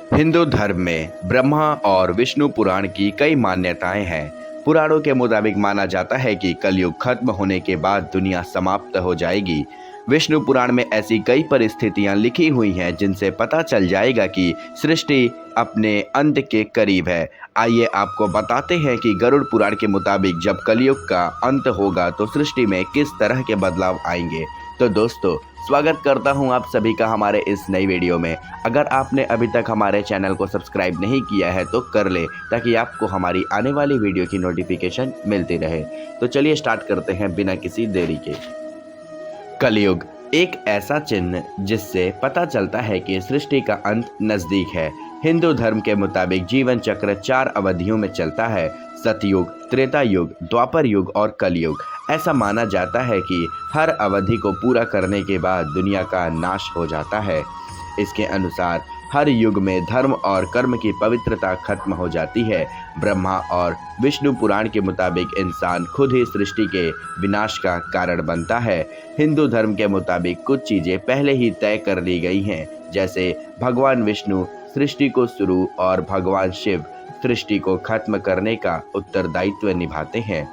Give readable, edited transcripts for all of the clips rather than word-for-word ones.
हिंदू धर्म में ब्रह्मा और विष्णु पुराण की कई मान्यताएं हैं। पुराणों के मुताबिक माना जाता है कि कलयुग खत्म होने के बाद दुनिया समाप्त हो जाएगी। विष्णु पुराण में ऐसी कई परिस्थितियां लिखी हुई हैं जिनसे पता चल जाएगा कि सृष्टि अपने अंत के करीब है। आइए आपको बताते हैं कि गरुड़ पुराण के मुताबिक जब कलयुग का अंत होगा तो सृष्टि में किस तरह के बदलाव आएंगे। तो दोस्तों, स्वागत करता हूं आप सभी का हमारे इस नई वीडियो में। अगर आपने अभी तक हमारे चैनल को सब्सक्राइब नहीं किया है तो कर ले, ताकि आपको हमारी आने वाली वीडियो की नोटिफिकेशन मिलती रहे। तो चलिए स्टार्ट करते हैं बिना किसी देरी के। कलयुग एक ऐसा चिन्ह जिससे पता चलता है कि सृष्टि का अंत नजदीक है। हिंदू धर्म के मुताबिक जीवन चक्र 4 अवधियों में चलता है: सतयुग, त्रेता युग, द्वापर युग और कलयुग। ऐसा माना जाता है कि हर अवधि को पूरा करने के बाद दुनिया का नाश हो जाता है। इसके अनुसार हर युग में धर्म और कर्म की पवित्रता खत्म हो जाती है। ब्रह्मा और विष्णु पुराण के मुताबिक इंसान खुद ही सृष्टि के विनाश का कारण बनता है। हिंदू धर्म के मुताबिक कुछ चीज़ें पहले ही तय कर ली गई हैं, जैसे भगवान विष्णु सृष्टि को शुरू और भगवान शिव सृष्टि को खत्म करने का उत्तरदायित्व निभाते हैं।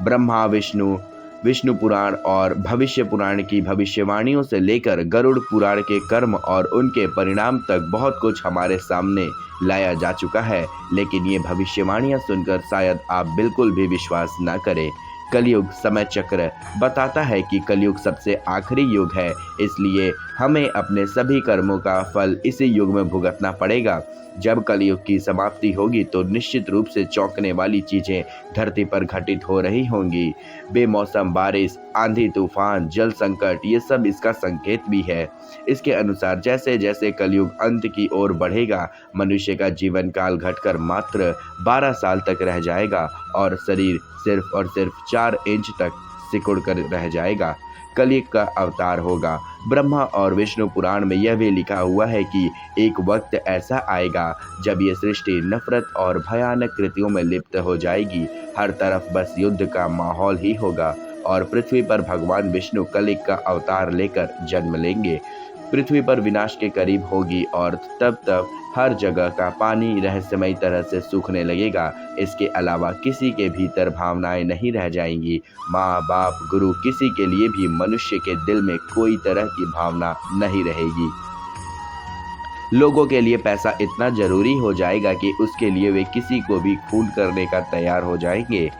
ब्रह्मा विष्णु पुराण और भविष्य पुराण की भविष्यवाणियों से लेकर गरुड़ पुराण के कर्म और उनके परिणाम तक बहुत कुछ हमारे सामने लाया जा चुका है। लेकिन ये भविष्यवाणियां सुनकर शायद आप बिल्कुल भी विश्वास न करें। कलयुग समय चक्र बताता है कि कलयुग सबसे आखिरी युग है, इसलिए हमें अपने सभी कर्मों का फल इसी युग में भुगतना पड़ेगा। जब कलयुग की समाप्ति होगी तो निश्चित रूप से चौंकने वाली चीजें धरती पर घटित हो रही होंगी। बेमौसम बारिश, आंधी तूफान, जल संकट, ये सब इसका संकेत भी है। इसके अनुसार जैसे जैसे कलयुग अंत की ओर बढ़ेगा, मनुष्य का जीवन काल घटकर मात्र 12 साल तक रह जाएगा और शरीर सिर्फ और सिर्फ 4 इंच तक सिकुड़ कर रह जाएगा। कलयुग का अवतार होगा। ब्रह्मा और विष्णु पुराण में यह भी लिखा हुआ है कि एक वक्त ऐसा आएगा जब ये सृष्टि नफरत और भयानक कृतियों में लिप्त हो जाएगी। हर तरफ बस युद्ध का माहौल ही होगा और पृथ्वी पर भगवान विष्णु कलयुग का अवतार लेकर जन्म लेंगे। पृथ्वी पर विनाश के करीब होगी और तब हर जगह का पानी रहस्यमयी तरह से सूखने लगेगा। इसके अलावा किसी के भीतर भावनाएं नहीं रह जाएंगी। माँ बाप गुरु किसी के लिए भी मनुष्य के दिल में कोई तरह की भावना नहीं रहेगी। लोगों के लिए पैसा इतना जरूरी हो जाएगा कि उसके लिए वे किसी को भी खून करने का तैयार हो जाएंगे।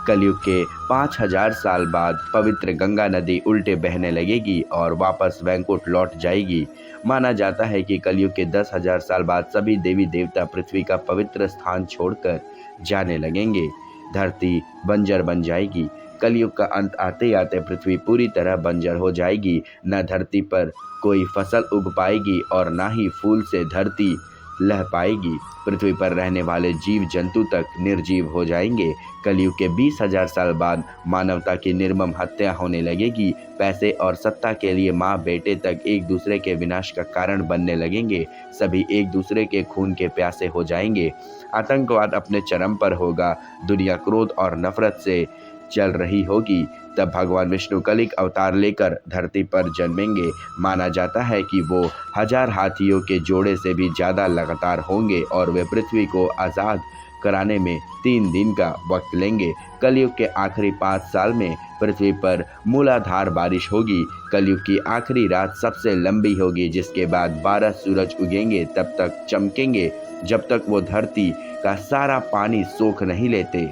कलयुग के 5000 साल बाद पवित्र गंगा नदी उल्टे बहने लगेगी और वापस वैकुंठ लौट जाएगी। माना जाता है कि कलयुग के 10,000 साल बाद सभी देवी देवता पृथ्वी का पवित्र स्थान छोड़कर जाने लगेंगे। धरती बंजर बन जाएगी। कलयुग का अंत आते आते पृथ्वी पूरी तरह बंजर हो जाएगी। न धरती पर कोई फसल उग पाएगी और ना ही फूल से धरती लह पाएगी। पृथ्वी पर रहने वाले जीव जंतु तक निर्जीव हो जाएंगे। कलयुग के 20,000 साल बाद मानवता की निर्मम हत्या होने लगेगी। पैसे और सत्ता के लिए माँ बेटे तक एक दूसरे के विनाश का कारण बनने लगेंगे। सभी एक दूसरे के खून के प्यासे हो जाएंगे। आतंकवाद अपने चरम पर होगा। दुनिया क्रोध और नफरत से चल रही होगी। तब भगवान विष्णु कलयुग अवतार लेकर धरती पर जन्मेंगे। माना जाता है कि वो 1000 हाथियों के जोड़े से भी ज़्यादा लगातार होंगे और वे पृथ्वी को आज़ाद कराने में 3 दिन का वक्त लेंगे। कलयुग के आखिरी 5 साल में पृथ्वी पर मूलाधार बारिश होगी। कलयुग की आखिरी रात सबसे लंबी होगी, जिसके बाद 12 सूरज उगेंगे, तब तक चमकेंगे जब तक वो धरती का सारा पानी सोख नहीं लेते।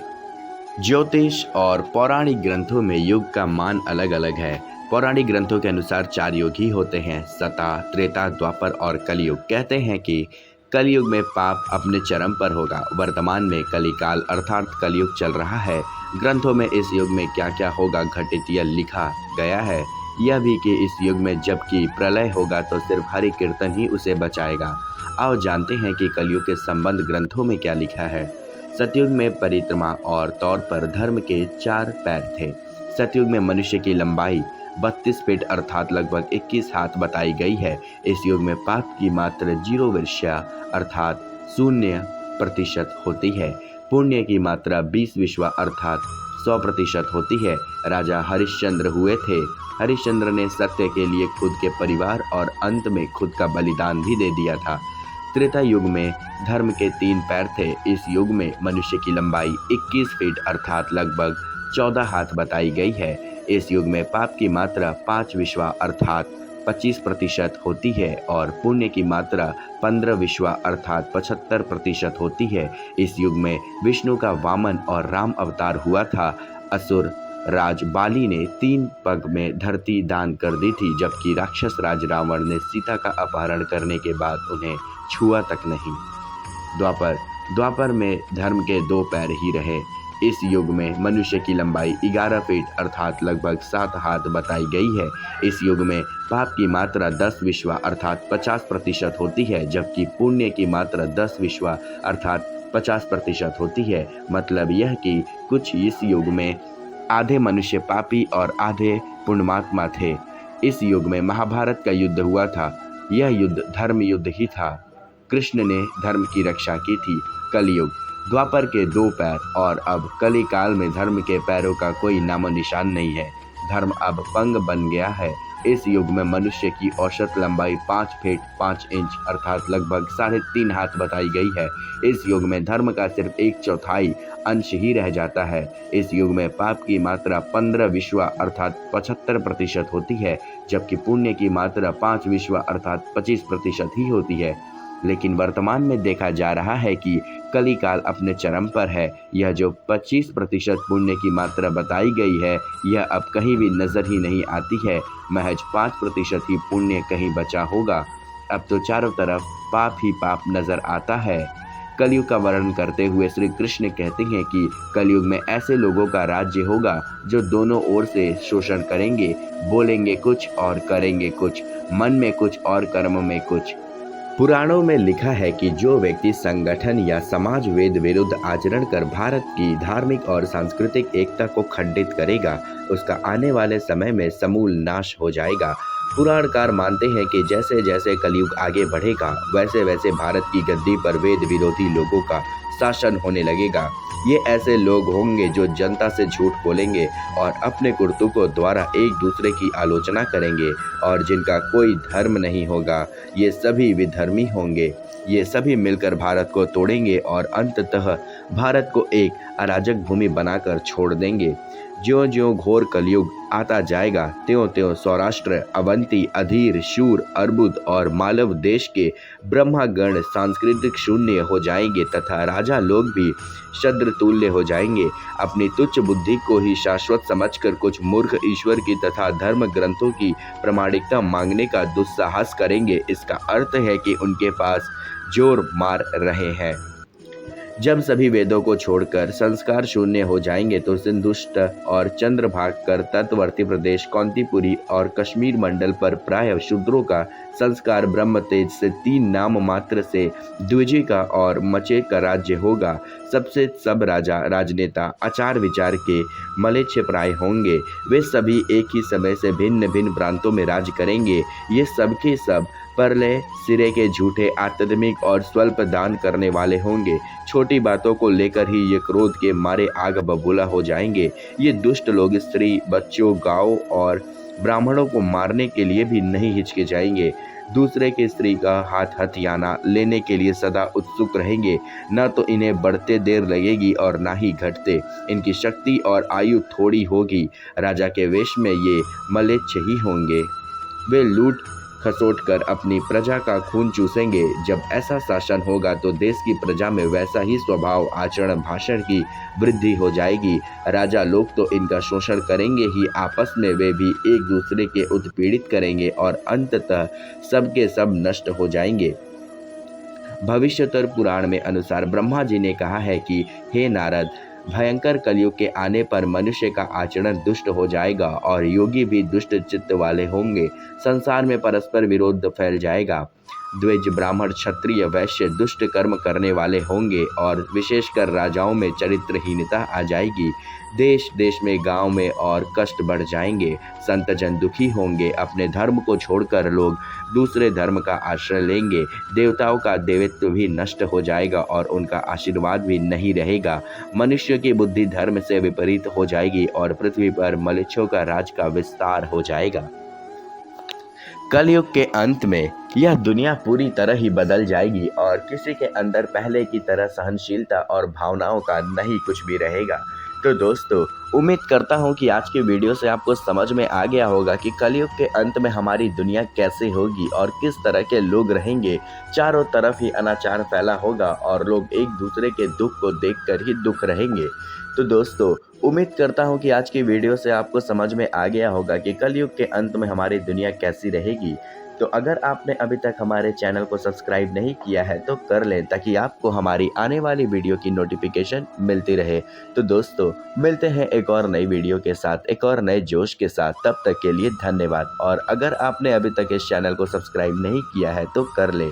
ज्योतिष और पौराणिक ग्रंथों में युग का मान अलग अलग है। पौराणिक ग्रंथों के अनुसार 4 युग ही होते हैं: सता, त्रेता, द्वापर और कलयुग। कहते हैं कि कलयुग में पाप अपने चरम पर होगा। वर्तमान में कलिकाल अर्थात कलयुग चल रहा है। ग्रंथों में इस युग में क्या क्या होगा घटित या लिखा गया है। यह भी कि इस युग में जबकि प्रलय होगा तो सिर्फ हरि कीर्तन ही उसे बचाएगा। आओ जानते हैं कि कलयुग के संबंध ग्रंथों में क्या लिखा है। सतयुग में परिक्रमा और तौर पर धर्म के 4 पैर थे। सतयुग में मनुष्य की लंबाई 32 फीट अर्थात लगभग 21 हाथ बताई गई है। इस युग में पाप की मात्रा 0 विषया अर्थात 0% होती है। पुण्य की मात्रा 20 विश्वा अर्थात 100% होती है। राजा हरिश्चंद्र हुए थे। हरिश्चंद्र ने सत्य के लिए खुद के परिवार और अंत में खुद का बलिदान भी दे दिया था। त्रेता युग में धर्म के 3 पैर थे। इस युग में मनुष्य की लंबाई 21 फीट अर्थात लगभग 14 हाथ बताई गई है। इस युग में पाप की मात्रा 5 विश्वा अर्थात 25% होती है और पुण्य की मात्रा 15 विश्वा अर्थात 75% होती है। इस युग में विष्णु का वामन और राम अवतार हुआ था। असुर राज बाली ने 3 पग में धरती दान कर दी थी, जबकि राक्षस राज रावण ने सीता का अपहरण करने के बाद उन्हें छुआ तक नहीं। द्वापर में धर्म के 2 पैर ही रहे। इस युग में मनुष्य की लंबाई 11 फीट अर्थात लगभग 7 हाथ बताई गई है। इस युग में पाप की मात्रा 10 विश्वा अर्थात 50% होती है, जबकि पुण्य की मात्रा 10 विश्वा अर्थात 50% होती है। मतलब यह कि कुछ इस युग में आधे मनुष्य पापी और आधे पुण्यात्मा थे। इस युग में महाभारत का युद्ध हुआ था। यह युद्ध धर्म युद्ध ही था। कृष्ण ने धर्म की रक्षा की थी। कलयुग द्वापर के 2 पैर और अब कली काल में धर्म के पैरों का कोई नामो निशान नहीं है। धर्म अब पंग बन गया है। इस युग में मनुष्य की औसत लंबाई 5 फीट 5 इंच अर्थात लगभग 3.5 हाथ बताई गई है। इस युग में धर्म का सिर्फ 1/4 अंश ही रह जाता है। इस युग में पाप की मात्रा 15 विश्वा अर्थात 75% होती है, जबकि पुण्य की मात्रा 5 विश्वा अर्थात 25% ही होती है। लेकिन वर्तमान में देखा जा रहा है कि कली काल अपने चरम पर है। यह जो 25% पुण्य की मात्रा बताई गई है, यह अब कहीं भी नजर ही नहीं आती है। महज 5% ही पुण्य कहीं बचा होगा। अब तो चारों तरफ पाप ही पाप नजर आता है। कलयुग का वर्णन करते हुए श्री कृष्ण कहते हैं कि कलयुग में ऐसे लोगों का राज्य होगा जो दोनों ओर से शोषण करेंगे, बोलेंगे कुछ और करेंगे कुछ, मन में कुछ और कर्म में कुछ। पुराणों में लिखा है कि जो व्यक्ति संगठन या समाज वेद विरुद्ध आचरण कर भारत की धार्मिक और सांस्कृतिक एकता को खंडित करेगा, उसका आने वाले समय में समूल नाश हो जाएगा। पुराणकार मानते हैं कि जैसे जैसे कलयुग आगे बढ़ेगा, वैसे वैसे भारत की गद्दी पर वेद विरोधी लोगों का शासन होने लगेगा। ये ऐसे लोग होंगे जो जनता से झूठ बोलेंगे और अपने कुर्तुकों द्वारा एक दूसरे की आलोचना करेंगे और जिनका कोई धर्म नहीं होगा, ये सभी विधर्मी होंगे। ये सभी मिलकर भारत को तोड़ेंगे और अंततः भारत को एक अराजक भूमि बनाकर छोड़ देंगे। ज्यों ज्यों घोर कलयुग आता जाएगा, त्यों त्यों सौराष्ट्र, अवंती, अधीर, शूर, अर्बुद और मालव देश के ब्रह्मगण सांस्कृतिक शून्य हो जाएंगे तथा राजा लोग भी शद्र तुल्य हो जाएंगे। अपनी तुच्छ बुद्धि को ही शाश्वत समझकर कुछ मूर्ख ईश्वर की तथा धर्म ग्रंथों की प्रामाणिकता मांगने का दुस्साहस करेंगे। इसका अर्थ है कि उनके पास जोर मार रहे हैं। जब सभी वेदों को छोड़कर संस्कार शून्य हो जाएंगे तो सिंधुष्ट और चंद्रभाग कर तटवर्ती प्रदेश कौंतीपुरी और कश्मीर मंडल पर प्राय शूद्रों का संस्कार ब्रह्म तेज से 3 नाम मात्र से द्विजय का और मचे का राज्य होगा। सबसे सब राजा, राजनेता, आचार विचार के मलेच्छ प्राय होंगे। वे सभी एक ही समय से भिन्न भिन्न प्रांतों में राज करेंगे। ये सब के सब परले सिरे के झूठे, आत्मिक और स्वल्प दान करने वाले होंगे। छोटी बातों को लेकर ही ये क्रोध के मारे आग बबूला हो जाएंगे। ये दुष्ट लोग स्त्री, बच्चों, गायों और ब्राह्मणों को मारने के लिए भी नहीं हिचकिचाएंगे। दूसरे की स्त्री का हाथ हथियाना लेने के लिए सदा उत्सुक रहेंगे। न तो इन्हें बढ़ते देर लगेगी और ना ही घटते। इनकी शक्ति और आयु थोड़ी होगी। राजा के वेश में ये मलेच्छ ही होंगे। वे लूट खसोट कर अपनी प्रजा का खून चूसेंगे। जब ऐसा शासन होगा तो देश की प्रजा में वैसा ही स्वभाव, आचरण, भाषण की वृद्धि हो जाएगी। राजा लोग तो इनका शोषण करेंगे ही, आपस में वे भी एक दूसरे के उत्पीड़ित करेंगे और अंततः सबके सब नष्ट हो जाएंगे। भविष्योत्तर पुराण में अनुसार ब्रह्मा जी ने कहा है कि हे नारद, भयंकर कलयुग के आने पर मनुष्य का आचरण दुष्ट हो जाएगा और योगी भी दुष्ट चित्त वाले होंगे। संसार में परस्पर विरोध फैल जाएगा। द्विज, ब्राह्मण, क्षत्रिय, वैश्य दुष्ट कर्म करने वाले होंगे और विशेषकर राजाओं में चरित्रहीनता आ जाएगी। देश देश में, गांव में और कष्ट बढ़ जाएंगे। संत जन दुखी होंगे। अपने धर्म को छोड़कर लोग दूसरे धर्म का आश्रय लेंगे। देवताओं का देवत्व भी नष्ट हो जाएगा और उनका आशीर्वाद भी नहीं रहेगा। मनुष्य की बुद्धि धर्म से विपरीत हो जाएगी और पृथ्वी पर मलेच्छों का राज का विस्तार हो जाएगा। कलयुग के अंत में यह दुनिया पूरी तरह ही बदल जाएगी और किसी के अंदर पहले की तरह सहनशीलता और भावनाओं का नहीं कुछ भी रहेगा। तो दोस्तों, उम्मीद करता हूँ कि आज की वीडियो से आपको समझ में आ गया होगा कि कलयुग के अंत में हमारी दुनिया कैसे होगी और किस तरह के लोग रहेंगे। चारों तरफ ही अनाचार फैला होगा और लोग एक दूसरे के दुख को देखकर ही दुख रहेंगे। तो दोस्तों, उम्मीद करता हूँ कि आज की वीडियो से आपको समझ में आ गया होगा कि कलयुग के अंत में हमारी दुनिया कैसी रहेगी। तो अगर आपने अभी तक हमारे चैनल को सब्सक्राइब नहीं किया है तो कर लें, ताकि आपको हमारी आने वाली वीडियो की नोटिफिकेशन मिलती रहे। तो दोस्तों, मिलते हैं एक और नई वीडियो के साथ, एक और नए जोश के साथ। तब तक के लिए धन्यवाद। और अगर आपने अभी तक इस चैनल को सब्सक्राइब नहीं किया है तो कर लें,